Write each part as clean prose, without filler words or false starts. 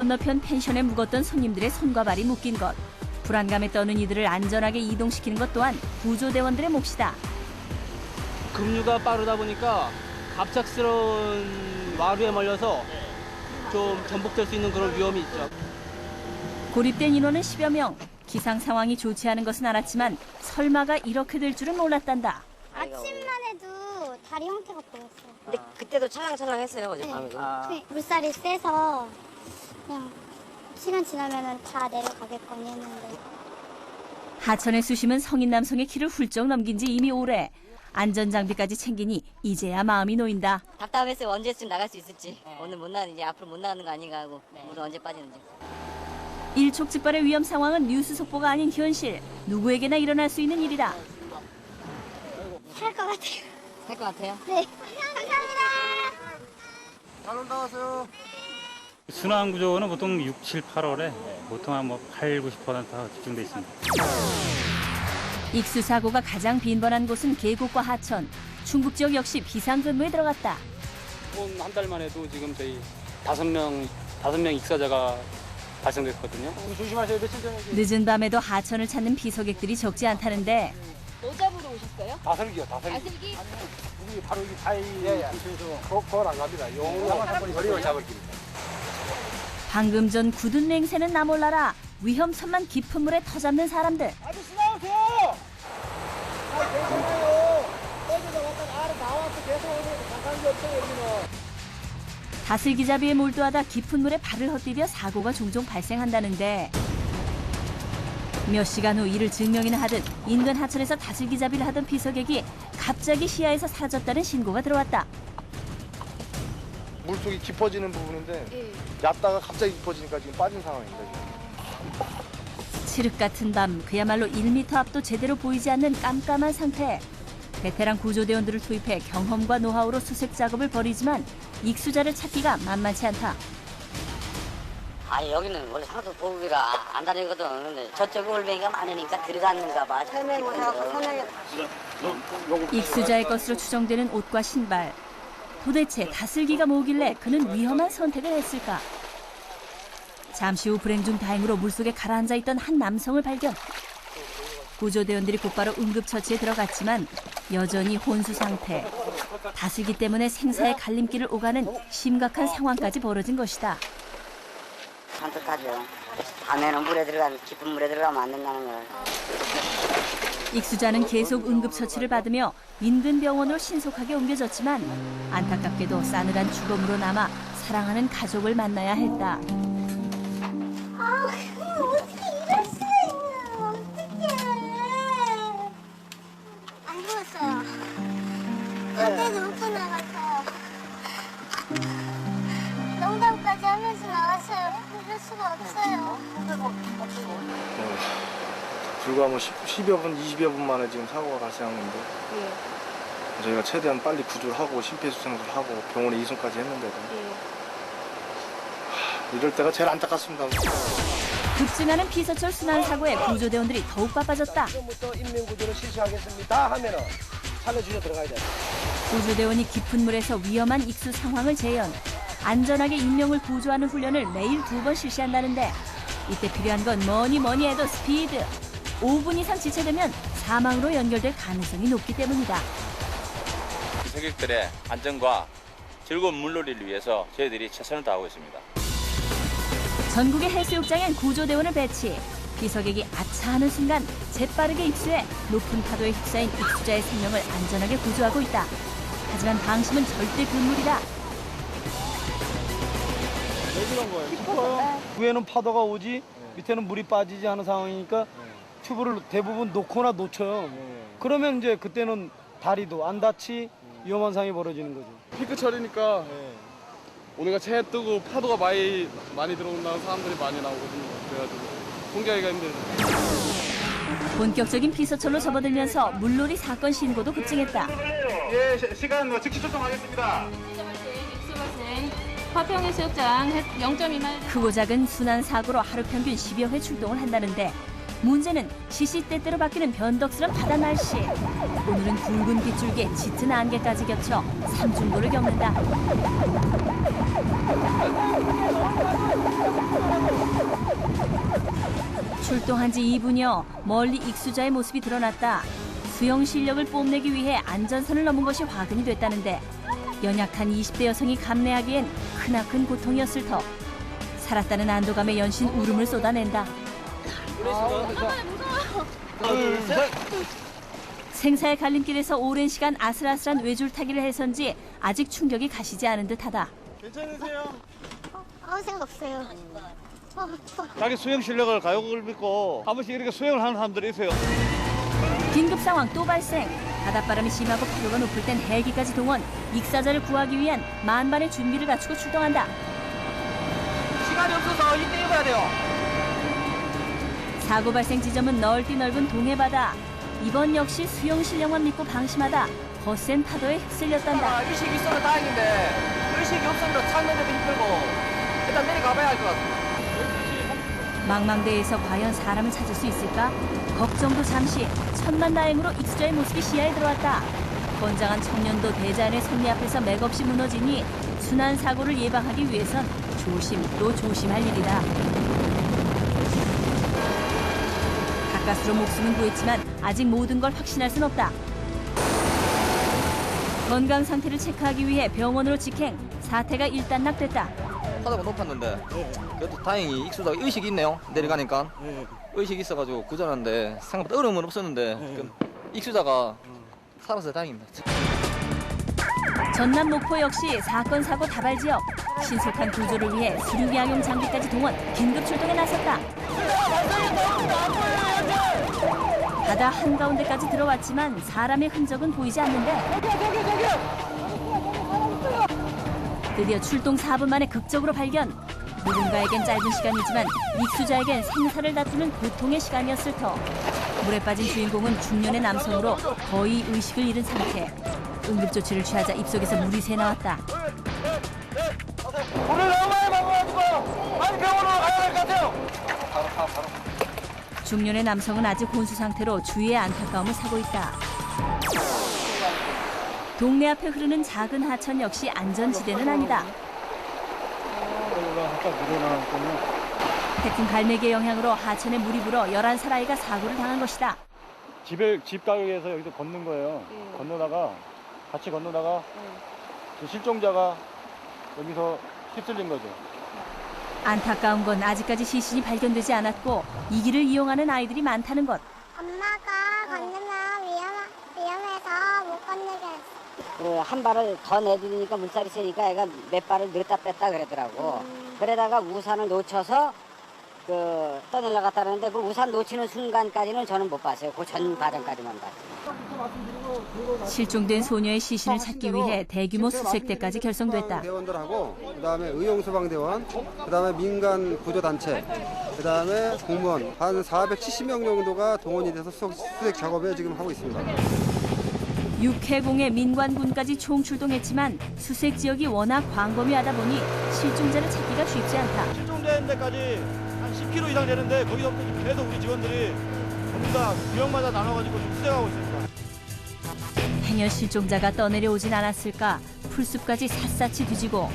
건너편 펜션에 묵었던 손님들의 손과 발이 묶인 것. 불안감에 떠는 이들을 안전하게 이동시키는 것 또한 구조대원들의 몫이다. 급류가 빠르다 보니까 갑작스러운 와류에 몰려서 좀 전복될 수 있는 그런 위험이 있죠. 고립된 인원은 10여 명. 기상 상황이 좋지 않은 것은 알았지만 설마가 이렇게 될 줄은 몰랐단다. 아침만 해도 다리 형태가 보였어요. 근데 그때도 찰랑찰랑했어요 어젯밤에도. 네. 물살이 세서 그냥 시간 지나면 다 내려가겠거니 했는데. 하천의 수심은 성인 남성의 키를 훌쩍 넘긴 지 이미 오래. 안전장비까지 챙기니 이제야 마음이 놓인다. 답답했어요. 언제쯤 나갈 수 있을지. 오늘 못 나가는지 앞으로 못 나가는 거 아닌가 하고 물은 언제 빠지는지. 일촉즉발의 위험 상황은 뉴스 속보가 아닌 현실. 누구에게나 일어날 수 있는 일이다. 살 것 같아요. 할 것 같아요? 네. 감사합니다. 잘 올라가세요. 순환구조는 보통 6, 7, 8월에 보통 한 8, 90%가 집중돼 있습니다. 익수 사고가 가장 빈번한 곳은 계곡과 하천. 충북 지역 역시 비상근무에 들어갔다. 한 달 만에도 지금 저희 5명 익사자가 발생됐거든요. 조심하세요. 며칠 전에 늦은 밤에도 하천을 찾는 비서객들이 적지 않다는데 뭐 잡으러 오셨어요? 다슬기요. 다슬기. 다슬기? 우리 바로 여기 바위 근처에서 그건 안 갑니다. 용어만 한 번이 거리를 잡을 길입니다. 방금 전 굳은 냉새는 나 몰라라. 위험천만 깊은 물에 터잡는 사람들. 아저씨 나오세요. 괜찮아요. 떠들다 왔다가 알아 나와서 계속 오세요. 잠깐 없어요 여기는. 다슬기잡이에 몰두하다 깊은 물에 발을 헛디뎌 사고가 종종 발생한다는데 몇 시간 후 이를 증명이나 하듯 인근 하천에서 다슬기잡이를 하던 비서객이 갑자기 시야에서 사라졌다는 신고가 들어왔다. 물속이 깊어지는 부분인데 얕다가 갑자기 깊어지니까 지금 빠진 상황입니다. 지금. 칠흑 같은 밤 그야말로 1m 앞도 제대로 보이지 않는 깜깜한 상태. 베테랑 구조대원들을 투입해 경험과 노하우로 수색 작업을 벌이지만 익수자를 찾기가 만만치 않다. 아니 여기는 원래 상도 보기가 안 다니거든. 근데 저쪽에 올뱅이가 많으니까 들어갔는가 봐. 설명 못하고 설명해. 익수자의 것으로 추정되는 옷과 신발. 도대체 다슬기가 뭐길래 그는 위험한 선택을 했을까? 잠시 후 불행 중 다행으로 물속에 가라앉아 있던 한 남성을 발견. 구조대원들이 곧바로 응급처치에 들어갔지만 여전히 혼수 상태. 다슬기 때문에 생사의 갈림길을 오가는 심각한 상황까지 벌어진 것이다. 산뜻하죠. 밤에는 물에 들어가면 깊은 물에 들어가면 안 된다는 걸. 익수자는 계속 응급처치를 받으며 인근 병원으로 신속하게 옮겨졌지만 안타깝게도 싸늘한 죽음으로 남아 사랑하는 가족을 만나야 했다. 아, 어떻게 이럴 수가 있나. 어떡해. 안 보였어요. 반대도 못 나갔어요. 농담까지 하면서 나왔어요. 이럴 수가 없어요. 불과 10여 분, 20여 분 만에 지금 사고가 발생한 건데 저희가 최대한 빨리 구조를 하고 심폐소생술을 하고 병원에 이송까지 했는데도 이럴 때가 제일 안타깝습니다. 급증하는 피서철 순환 사고에 구조대원들이 더욱 바빠졌다. 지금부터 인명구조를 실시하겠습니다 하면은 살려주셔 들어가야 돼요. 구조대원이 깊은 물에서 위험한 익수 상황을 재현. 안전하게 인명을 구조하는 훈련을 매일 2번 실시한다는데 이때 필요한 건 뭐니 해도 스피드. 5분 이상 지체되면 사망으로 연결될 가능성이 높기 때문이다. 승객들의 안전과 즐거운 물놀이를 위해서 저희들이 최선을 다하고 있습니다. 전국의 해수욕장엔 구조대원을 배치. 비서객이 아차하는 순간 재빠르게 입수해 높은 파도에 휩싸인 익수자의 생명을 안전하게 구조하고 있다. 하지만 방심은 절대 금물이다. 왜 그런 거예요? 깊어요. 위에는 파도가 오지 밑에는 물이 빠지지 하는 상황이니까 튜브를 대부분 놓거나 놓쳐요. 그러면 이제 그때는 다리도 안 다치 위험한 상황이 벌어지는 거죠. 피크철이니까 오늘같이 해 뜨고 파도가 많이 들어온다는 사람들이 많이 나오거든요. 그래가지고 통제하기가 힘들죠. 본격적인 피서철로 접어들면서 물놀이 사건 신고도 급증했다. 예, 시간 즉시 초청하겠습니다. 화평해수욕장 0.2마일. 크고 작은 순환 사고로 하루 평균 10여 회 출동을 한다는데 문제는 시시때때로 바뀌는 변덕스런 바다 날씨. 오늘은 붉은 빗줄기에 짙은 안개까지 겹쳐 삼중고를 겪는다. 출동한 지 2분여 멀리 익수자의 모습이 드러났다. 수영 실력을 뽐내기 위해 안전선을 넘은 것이 화근이 됐다는데 연약한 20대 여성이 감내하기엔 크나큰 고통이었을 터. 살았다는 안도감에 연신 울음을 쏟아낸다. 생사의 갈림길에서 오랜 시간 아슬아슬한 외줄타기를 해선지 아직 충격이 가시지 않은 듯하다. 괜찮으세요? 아무 생각 없어요. 자기 수영 실력을 가요국을 믿고 한 번씩 이렇게 수영을 하는 사람들이 있어요. 긴급 상황 또 발생. 바닷바람이 심하고 파도가 높을 땐 헬기까지 동원. 익사자를 구하기 위한 만반의 준비를 갖추고 출동한다. 시간이 없어서 이때 입어야 돼요. 사고 발생 지점은 넓디 넓은 동해바다. 이번 역시 수영 실력만 믿고 방심하다 거센 파도에 휩쓸렸단다. 의식이 있어도 다행인데 의식이 없으면 찾는데도 힘들고 일단 내려가봐야 할 것 같습니다. 망망대해에서 과연 사람을 찾을 수 있을까? 걱정도 잠시. 천만다행으로 익수자의 모습이 시야에 들어왔다. 건장한 청년도 대자연의 섭리 앞에서 맥없이 무너지니 순환 사고를 예방하기 위해선 조심 또 조심할 일이다. 가까스로 목숨은 구했지만 아직 모든 걸 확신할 순 없다. 건강 상태를 체크하기 위해 병원으로 직행. 사태가 일단락됐다. 파도가 높았는데 그래도 다행히 익수자가 의식이 있네요. 내려가니까 의식이 있어가지고 구조하는데 생각보다 어려움은 없었는데 익수자가 살아서 다행입니다. 전남 목포 역시 사건 사고 다발 지역. 신속한 구조를 위해 수륙양용 장비까지 동원. 긴급 출동에 나섰다. 바다 한가운데까지 들어왔지만 사람의 흔적은 보이지 않는데 드디어 출동 4분 만에 극적으로 발견. 누군가에겐 짧은 시간이지만 익수자에겐 생사를 다투는 고통의 시간이었을 터. 물에 빠진 주인공은 중년의 남성으로 거의 의식을 잃은 상태. 응급조치를 취하자 입속에서 물이 새 나왔다. 물을 너무 많이 먹어가지고 빨리 병원으로 가야 될 것 같아요. 중년의 남성은 아직 혼수 상태로 주위의 안타까움을 사고 있다. 동네 앞에 흐르는 작은 하천 역시 안전지대는 아니다. 태풍 갈매기의 영향으로 하천에 물이 불어 11살 아이가 사고를 당한 것이다. 집 가게에서 여기서 걷는 거예요. 같이 건너다가 그 실종자가 여기서 휩쓸린 거죠. 안타까운 건 아직까지 시신이 발견되지 않았고 이 길을 이용하는 아이들이 많다는 것. 엄마가 건너면 위험해서 못 건너게 했어. 한 발을 더 내디디니까 물살이 세니까 애가 몇 발을 늘었다 뺐다 그러더라고. 그러다가 우산을 놓쳐서 떠내려 갔다 그러는데 그 우산 놓치는 순간까지는 저는 못 봤어요. 그 전 과정까지만 봤어요. 실종된 소녀의 시신을 찾기 위해 대규모 수색대까지 결성됐다. 대원들하고 그다음에 의용소방대원, 그다음에 민간 구조단체, 그다음에 공무원 한 470명 정도가 동원이 돼서 수색 작업에 지금 하고 있습니다. 육해공의 민관군까지 총출동했지만 수색 지역이 워낙 광범위하다 보니 실종자를 찾기가 쉽지 않다. 실종된 데까지 한 10km 이상 되는데 거기서부터 계속 우리 직원들이 전부 다 구역마다 나눠가지고 수색하고 있습니다. 행여 실종자가 떠내려오진 않았을까 풀숲까지 샅샅이 뒤지고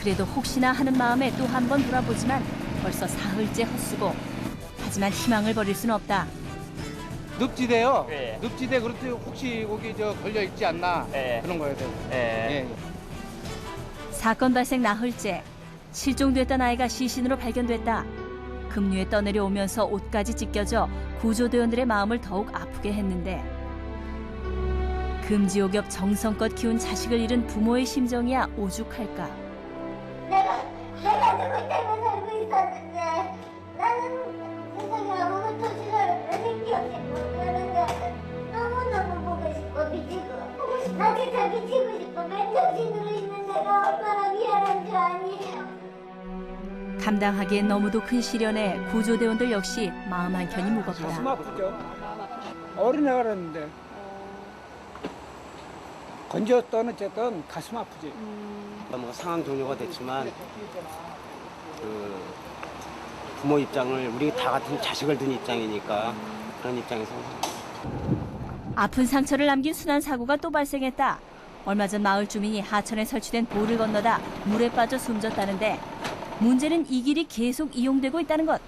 그래도 혹시나 하는 마음에 또 한 번 돌아보지만 벌써 사흘째 헛수고. 하지만 희망을 버릴 순 없다. 늪지대요. 늪지대 그렇듯 혹시 거기 걸려 있지 않나 그런 거예요. 사건 발생 나흘째 실종됐던 아이가 시신으로 발견됐다. 급류에 떠내려오면서 옷까지 찢겨져 구조대원들의 마음을 더욱 아프게 했는데 금지옥엽 정성껏 키운 자식을 잃은 부모의 심정이야 오죽할까. 내가 누구 때문에 살고 있었는데 나는 세상에 아무것도 지랄을 생겼지 못하는데 너무너무 보고 싶어 미치고 나 진짜 미치고 싶어. 맨정신으로 있는 내가 얼마나 미안한 줄 아니. 감당하기엔 너무도 큰 시련에 구조대원들 역시 마음 한켠이 무겁다. 가슴 아프죠. 어린애가 그랬는데 건졌던 어쨌든 가슴 아프지. 뭐 상황 종료가 됐지만 부모 입장을 우리 다 같은 자식을 둔 입장이니까 그런 입장에서 아픈 상처를 남긴 순환 사고가 또 발생했다. 얼마 전 마을 주민이 하천에 설치된 볼을 건너다 물에 빠져 숨졌다는데 문제는 이 길이 계속 이용되고 있다는 것.